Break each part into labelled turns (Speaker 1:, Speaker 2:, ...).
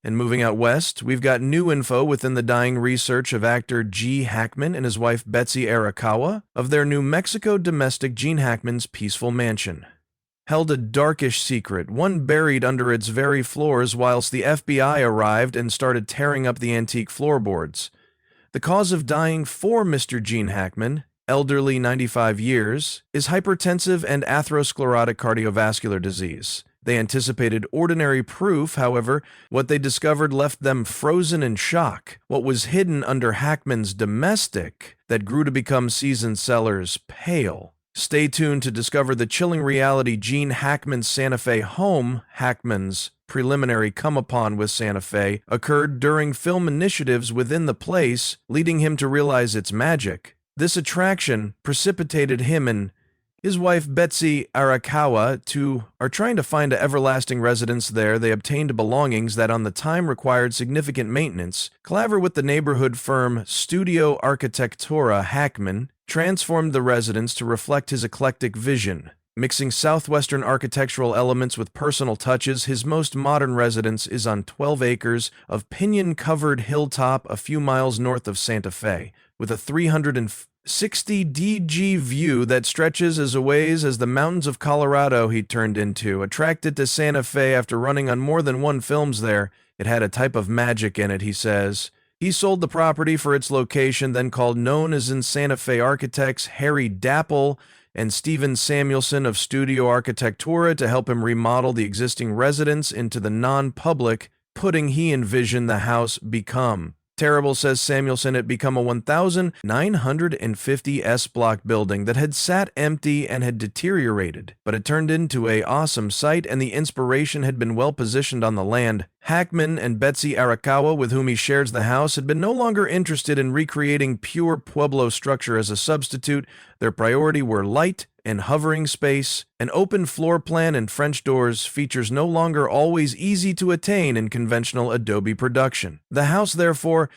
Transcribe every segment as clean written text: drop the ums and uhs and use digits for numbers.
Speaker 1: And moving out west, we've got new info within the dying research of actor G. Hackman and his wife Betsy Arakawa of their New Mexico domestic Gene Hackman's peaceful mansion. Held a darkish secret, one buried under its very floors whilst the FBI arrived and started tearing up the antique floorboards. The cause of dying for Mr. Gene Hackman, elderly 95 years, is hypertensive and atherosclerotic cardiovascular disease. They anticipated ordinary proof, however, what they discovered left them frozen in shock. What was hidden under Hackman's domestic that grew to become seasoned sellers pale. Stay tuned to discover the chilling reality Gene Hackman's Santa Fe home, Hackman's preliminary come-upon with Santa Fe, occurred during film initiatives within the place, leading him to realize its magic. This attraction precipitated him and his wife Betsy Arakawa are trying to find an everlasting residence there. They obtained belongings that on the time required significant maintenance. Collaborate with the neighborhood firm Studio Architectura Hackman, transformed the residence to reflect his eclectic vision. Mixing southwestern architectural elements with personal touches, his most modern residence is on 12 acres of pinyon-covered hilltop a few miles north of Santa Fe, with a 360 DG view that stretches as ways as the mountains of Colorado he turned into. Attracted to Santa Fe after running on more than one films there, it had a type of magic in it, he says. He sold the property for its location, then called known as in Santa Fe architects Harry Dapple and Stephen Samuelson of Studio Architectura to help him remodel the existing residence into the non-public pudding he envisioned the house become. Terrible, says Samuelson, it become a 1,950 S-block building that had sat empty and had deteriorated, but it turned into a awesome site and the inspiration had been well positioned on the land. Hackman and Betsy Arakawa, with whom he shares the house, had been no longer interested in recreating pure Pueblo structure as a substitute. Their priority were light and hovering space. An open floor plan and French doors, features no longer always easy to attain in conventional Adobe production. The house, therefore,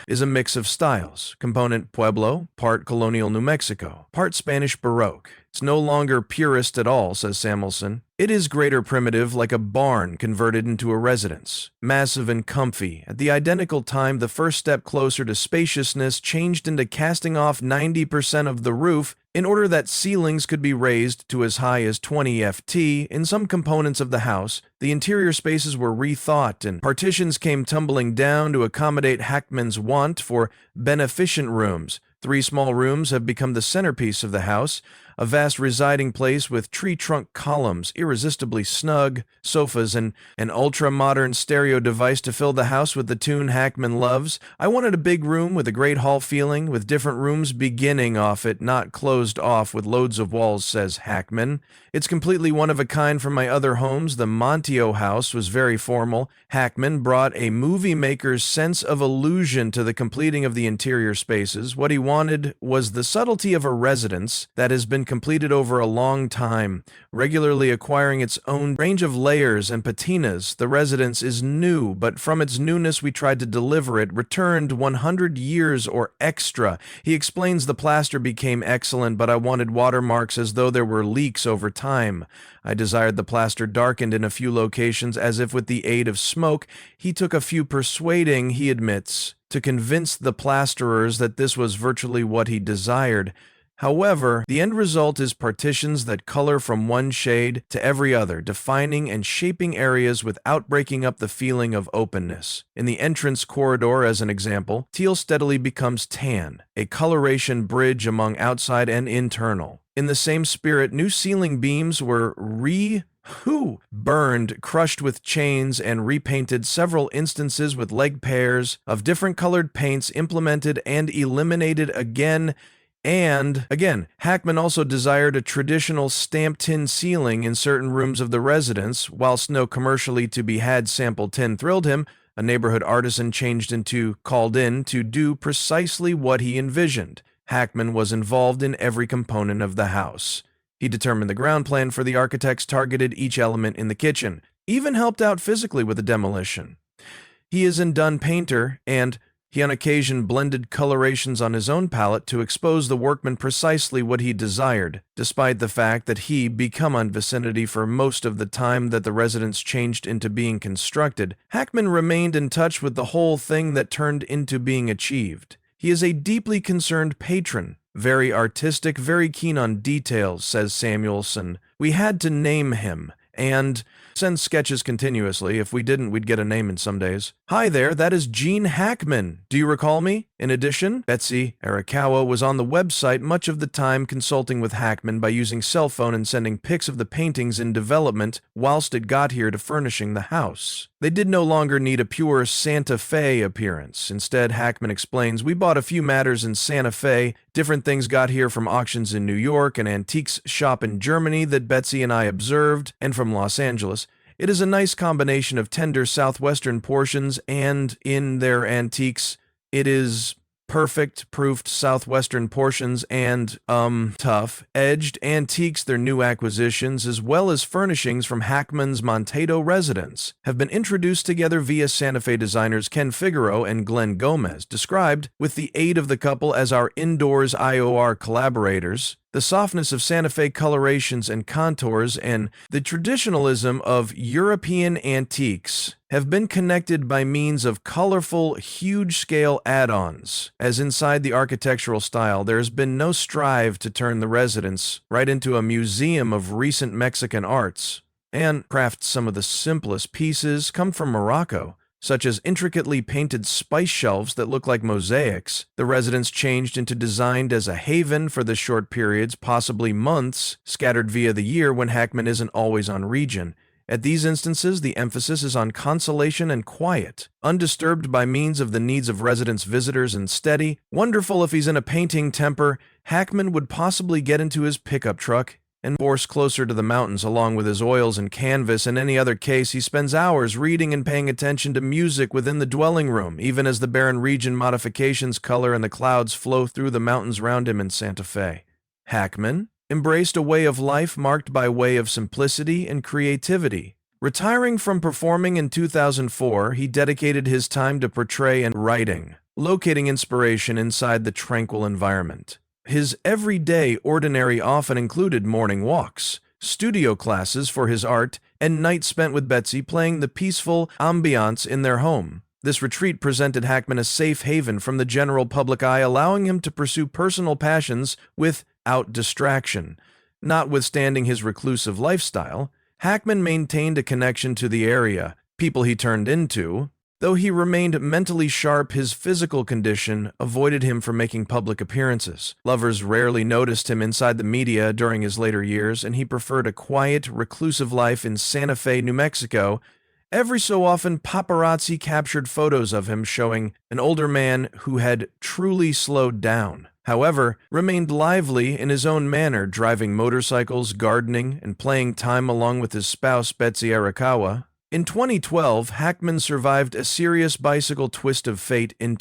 Speaker 1: is a mix of styles. Component Pueblo, part colonial New Mexico, part Spanish Baroque. It's no longer purist at all, says Samuelson. It is greater primitive, like a barn converted into a residence. Massive and comfy. At the identical time, the first step closer to spaciousness changed into casting off 90% of the roof in order that ceilings could be raised to as high as 20 ft. In some components of the house, the interior spaces were rethought and partitions came tumbling down to accommodate Hackman's want for beneficent rooms. 3 small rooms have become the centerpiece of the house, a vast residing place with tree trunk columns, irresistibly snug, sofas, and an ultra-modern stereo device to fill the house with the tune Hackman loves. I wanted a big room with a great hall feeling, with different rooms beginning off it, not closed off with loads of walls, says Hackman. It's completely one of a kind from my other homes. The Monteo house was very formal. Hackman brought a movie maker's sense of illusion to the completing of the interior spaces. What he wanted was the subtlety of a residence that has been completed over a long time, regularly acquiring its own range of layers and patinas. The residence is new, but from its newness we tried to deliver it, returned 100 years or extra. He explains the plaster became excellent, but I wanted watermarks as though there were leaks over time. I desired the plaster darkened in a few locations, as if with the aid of smoke. He took a few persuading, he admits, to convince the plasterers that this was virtually what he desired. However, the end result is partitions that color from one shade to every other, defining and shaping areas without breaking up the feeling of openness. In the entrance corridor, as an example, teal steadily becomes tan, a coloration bridge among outside and internal. In the same spirit, new ceiling beams were burned, crushed with chains, and repainted, several instances with leg pairs of different colored paints implemented and eliminated again. And, again, Hackman also desired a traditional stamped tin ceiling in certain rooms of the residence. Whilst no commercially to be had sample tin thrilled him, a neighborhood artisan called in to do precisely what he envisioned. Hackman was involved in every component of the house. He determined the ground plan for the architects, targeted each element in the kitchen, even helped out physically with the demolition. He is a done painter and He on occasion blended colorations on his own palette to expose the workman precisely what he desired, despite the fact that he become on vicinity for most of the time that the residence changed into being constructed. Hackman remained in touch with the whole thing that turned into being achieved. He is a deeply concerned patron, very artistic, very keen on details, says Samuelson. We had to name him, and send sketches continuously. If we didn't, we'd get a name in some days. Hi there, that is Gene Hackman. Do you recall me? In addition, Betsy Arakawa was on the website much of the time consulting with Hackman by using cell phone and sending pics of the paintings in development whilst it got here to furnishing the house. They did no longer need a pure Santa Fe appearance. Instead, Hackman explains, we bought a few matters in Santa Fe, different things got here from auctions in New York, an antiques shop in Germany that Betsy and I observed, and from Los Angeles. It is a nice combination of tender southwestern portions and, in their antiques, it is perfect proofed southwestern portions and, tough, edged antiques. Their new acquisitions, as well as furnishings from Hackman's Mantedo residence, have been introduced together via Santa Fe designers Ken Figueroa and Glenn Gomez, described with the aid of the couple as our indoors IOR collaborators. The softness of Santa Fe colorations and contours and the traditionalism of European antiques have been connected by means of colorful, huge-scale add-ons. As inside the architectural style, there has been no strive to turn the residence right into a museum of recent Mexican arts, and crafts. Some of the simplest pieces come from Morocco, such as intricately painted spice shelves that look like mosaics. The residence changed into designed as a haven for the short periods, possibly months, scattered via the year when Hackman isn't always on region. At these instances, the emphasis is on consolation and quiet, undisturbed by means of the needs of residence visitors, and steady. Wonderful if he's in a painting temper, Hackman would possibly get into his pickup truck and force closer to the mountains along with his oils and canvas. In any other case, he spends hours reading and paying attention to music within the dwelling room, even as the barren region modifications color and the clouds flow through the mountains round him in Santa Fe. Hackman embraced a way of life marked by way of simplicity and creativity. Retiring from performing in 2004, he dedicated his time to portray and writing, locating inspiration inside the tranquil environment. His everyday ordinary often included morning walks, studio classes for his art, and nights spent with Betsy playing the peaceful ambiance in their home. This retreat presented Hackman a safe haven from the general public eye, allowing him to pursue personal passions without distraction. Notwithstanding his reclusive lifestyle, Hackman maintained a connection to the area, people he turned into. Though he remained mentally sharp, his physical condition avoided him from making public appearances. Lovers rarely noticed him inside the media during his later years, and he preferred a quiet, reclusive life in Santa Fe, New Mexico. Every so often, paparazzi captured photos of him showing an older man who had truly slowed down. However, remained lively in his own manner, driving motorcycles, gardening, and playing time along with his spouse, Betsy Arakawa. In 2012, Hackman survived a serious bicycle twist of fate in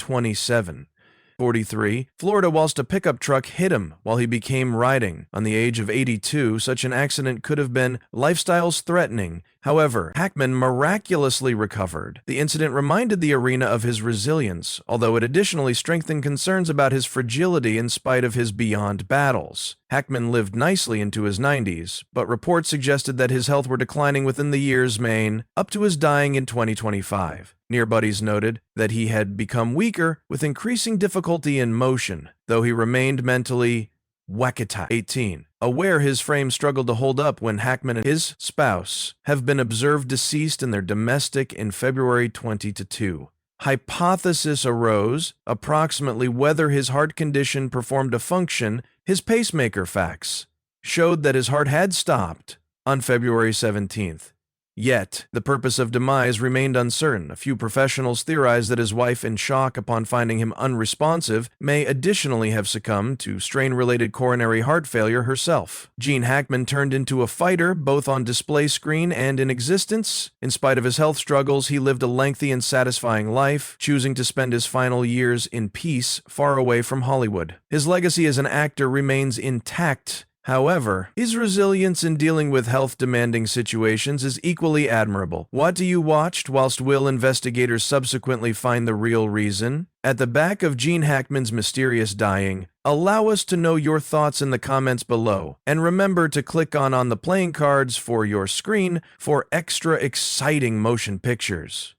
Speaker 1: 43, Florida, whilst a pickup truck hit him while he became riding. On the age of 82, such an accident could have been lifestyles threatening. However, Hackman miraculously recovered. The incident reminded the arena of his resilience, although it additionally strengthened concerns about his fragility in spite of his beyond battles. Hackman lived nicely into his 90s, but reports suggested that his health were declining within the year's main, up to his dying in 2025. Near buddies noted that he had become weaker with increasing difficulty in motion, though he remained mentally Wakita 18, aware his frame struggled to hold up when Hackman and his spouse have been observed deceased in their domestic in February 2022. Hypothesis arose approximately whether his heart condition performed a function. His pacemaker facts showed that his heart had stopped on February 17th. Yet, the purpose of demise remained uncertain. A few professionals theorized that his wife, in shock upon finding him unresponsive, may additionally have succumbed to strain-related coronary heart failure herself. Gene Hackman turned into a fighter, both on display screen and in existence. In spite of his health struggles, he lived a lengthy and satisfying life, choosing to spend his final years in peace, far away from Hollywood. His legacy as an actor remains intact However, his resilience in dealing with health-demanding situations is equally admirable. What do you watched whilst Will investigators subsequently find the real reason? At the back of Gene Hackman's mysterious dying, allow us to know your thoughts in the comments below, and remember to click on the playing cards for your screen for extra exciting motion pictures.